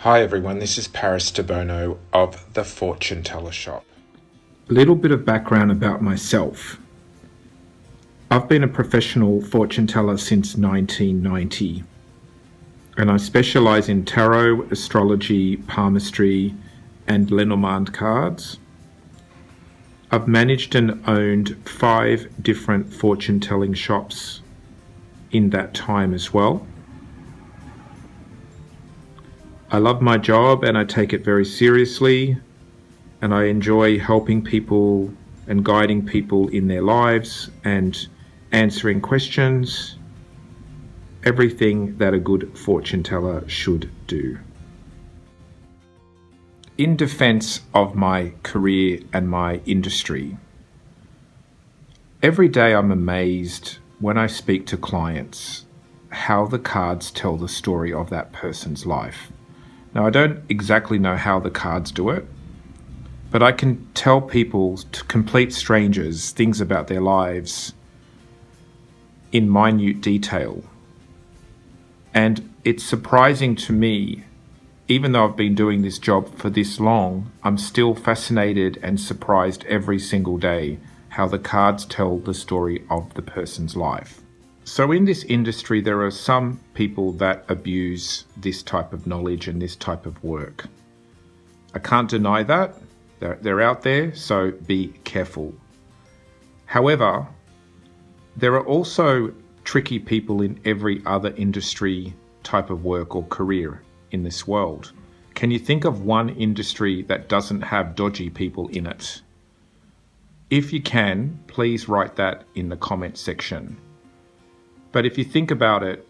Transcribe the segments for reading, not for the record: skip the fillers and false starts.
Hi everyone, this is Paris Debono of the Fortune Teller Shop. A little bit of background about myself. I've been a professional fortune teller since 1990, and I specialize in tarot, astrology, palmistry, and Lenormand cards. I've managed and owned 5 different fortune telling shops in that time as well. I love my job and I take it very seriously, and I enjoy helping people and guiding people in their lives and answering questions, everything that a good fortune teller should do. In defense of my career and my industry, every day I'm amazed when I speak to clients how the cards tell the story of that person's life. Now, I don't exactly know how the cards do it, but I can tell people, to complete strangers, things about their lives in minute detail. And it's surprising to me, even though I've been doing this job for this long, I'm still fascinated and surprised every single day how the cards tell the story of the person's life. So in this industry, there are some people that abuse this type of knowledge and this type of work. I can't deny that. They're out there, so be careful. However, there are also tricky people in every other industry type of work or career in this world. Can you think of one industry that doesn't have dodgy people in it? If you can, please write that in the comment section. But if you think about it,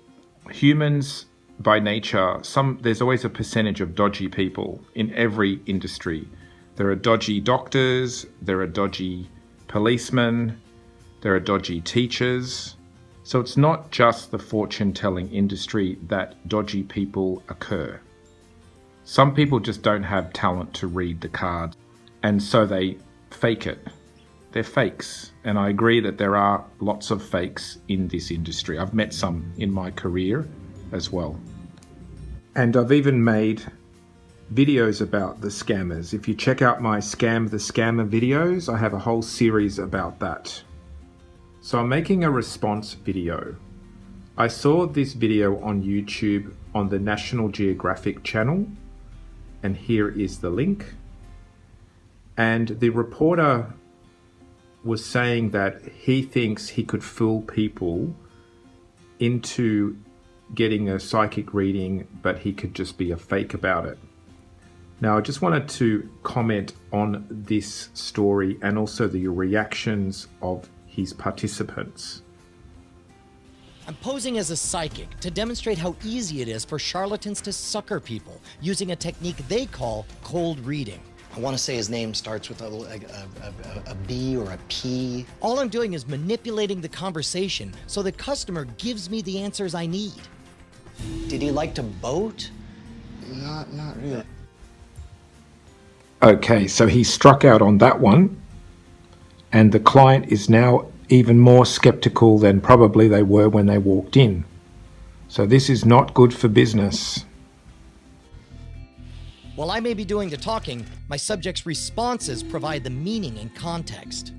humans by nature, there's always a percentage of dodgy people in every industry. There are dodgy doctors, there are dodgy policemen, there are dodgy teachers. So it's not just the fortune telling industry that dodgy people occur. Some people just don't have talent to read the cards, and so they fake it. They're fakes, and I agree that there are lots of fakes in this industry. I've met some in my career as well. And I've even made videos about the scammers. If you check out my Scam the Scammer videos, I have a whole series about that. So I'm making a response video. I saw this video on YouTube on the National Geographic channel, and here is the link. And the reporter was saying that he thinks he could fool people into getting a psychic reading, but he could just be a fake about it. Now, I just wanted to comment on this story and also the reactions of his participants. I'm posing as a psychic to demonstrate how easy it is for charlatans to sucker people using a technique they call cold reading. I want to say his name starts with a B or a P. All I'm doing is manipulating the conversation so the customer gives me the answers I need. Did he like to boat? Not really. Okay, so he struck out on that one, and the client is now even more skeptical than probably they were when they walked in. So this is not good for business. While I may be doing the talking, my subject's responses provide the meaning and context.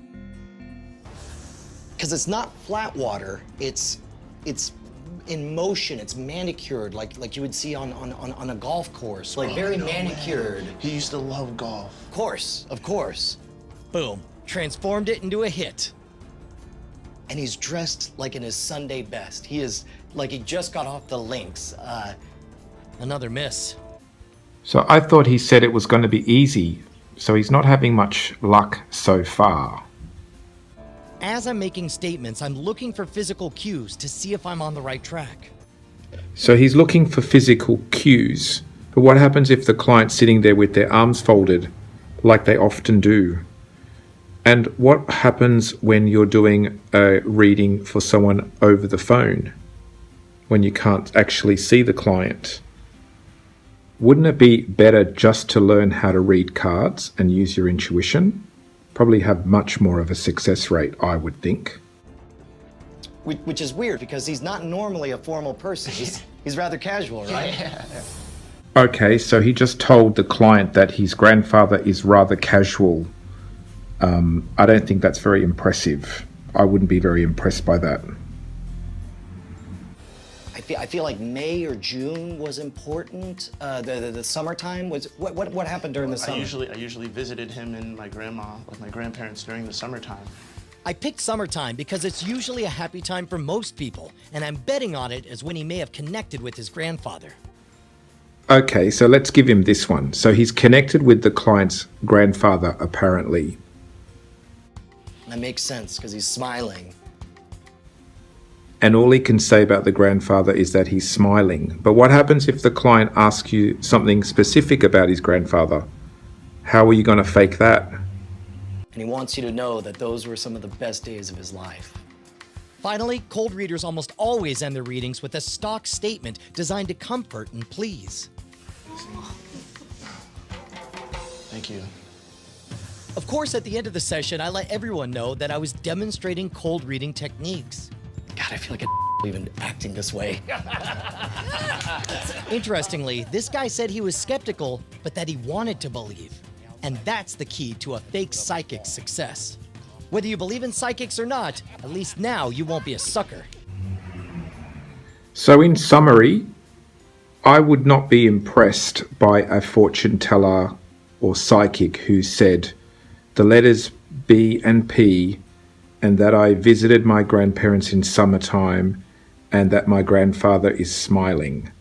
Because it's not flat water, it's in motion, it's manicured, like you would see on a golf course, like very manicured. He used to love golf. Of course. Boom, transformed it into a hit. And he's dressed like in his Sunday best. He is like he just got off the links. Another miss. So I thought he said it was going to be easy, so he's not having much luck so far. As I'm making statements, I'm looking for physical cues to see if I'm on the right track. So he's looking for physical cues, but what happens if the client's sitting there with their arms folded, like they often do? And what happens when you're doing a reading for someone over the phone, when you can't actually see the client? Wouldn't it be better just to learn how to read cards and use your intuition? Probably have much more of a success rate, I would think. Which is weird because he's not normally a formal person. He's rather casual, right? Yeah. Okay, so he just told the client that his grandfather is rather casual. I don't think that's very impressive. I wouldn't be very impressed by that. I feel like May or June was important. The summertime was what happened during the summer? I usually visited him and my grandma with my grandparents during the summertime. I picked summertime because it's usually a happy time for most people, and I'm betting on it as when he may have connected with his grandfather. Okay, so let's give him this one. So he's connected with the client's grandfather, apparently. That makes sense because he's smiling. And all he can say about the grandfather is that he's smiling. But what happens if the client asks you something specific about his grandfather? How are you going to fake that? And he wants you to know that those were some of the best days of his life. Finally, cold readers almost always end their readings with a stock statement designed to comfort and please. Thank you. Of course, at the end of the session, I let everyone know that I was demonstrating cold reading techniques. God, I feel like even acting this way. Interestingly, this guy said he was skeptical, but that he wanted to believe. And that's the key to a fake psychic's success. Whether you believe in psychics or not, at least now you won't be a sucker. So in summary, I would not be impressed by a fortune teller or psychic who said the letters B and P and that I visited my grandparents in summertime and that my grandfather is smiling.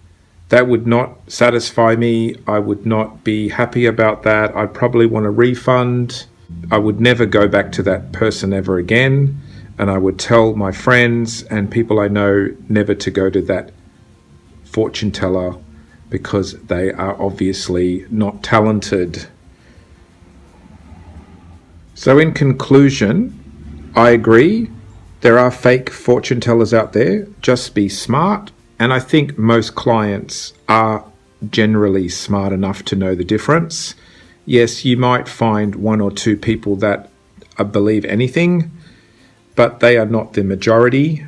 That would not satisfy me. I would not be happy about that. I'd probably want a refund. I would never go back to that person ever again. And I would tell my friends and people I know never to go to that fortune teller because they are obviously not talented. So in conclusion, I agree. There are fake fortune tellers out there. Just be smart. And I think most clients are generally smart enough to know the difference. Yes, you might find one or two people that believe anything, but they are not the majority.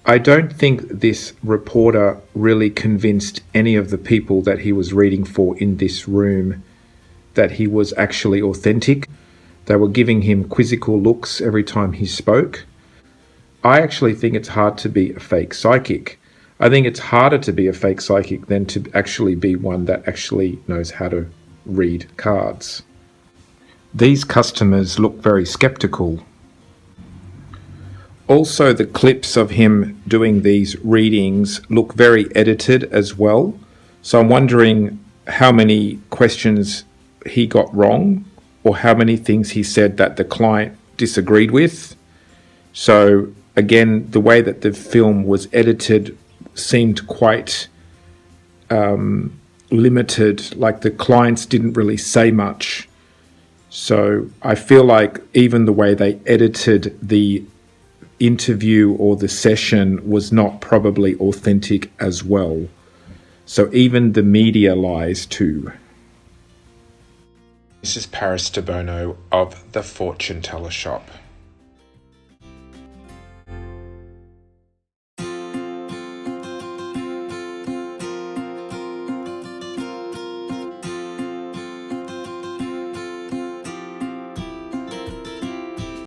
I don't think this reporter really convinced any of the people that he was reading for in this room that he was actually authentic. They were giving him quizzical looks every time he spoke. I actually think it's hard to be a fake psychic. I think it's harder to be a fake psychic than to actually be one that actually knows how to read cards. These customers look very skeptical. Also, the clips of him doing these readings look very edited as well. So I'm wondering how many questions he got wrong or how many things he said that the client disagreed with. So again, the way that the film was edited seemed quite limited, like the clients didn't really say much. So I feel like even the way they edited the interview or the session was not probably authentic as well. So even the media lies too. This is Paris Debono of the Fortune Teller Shop.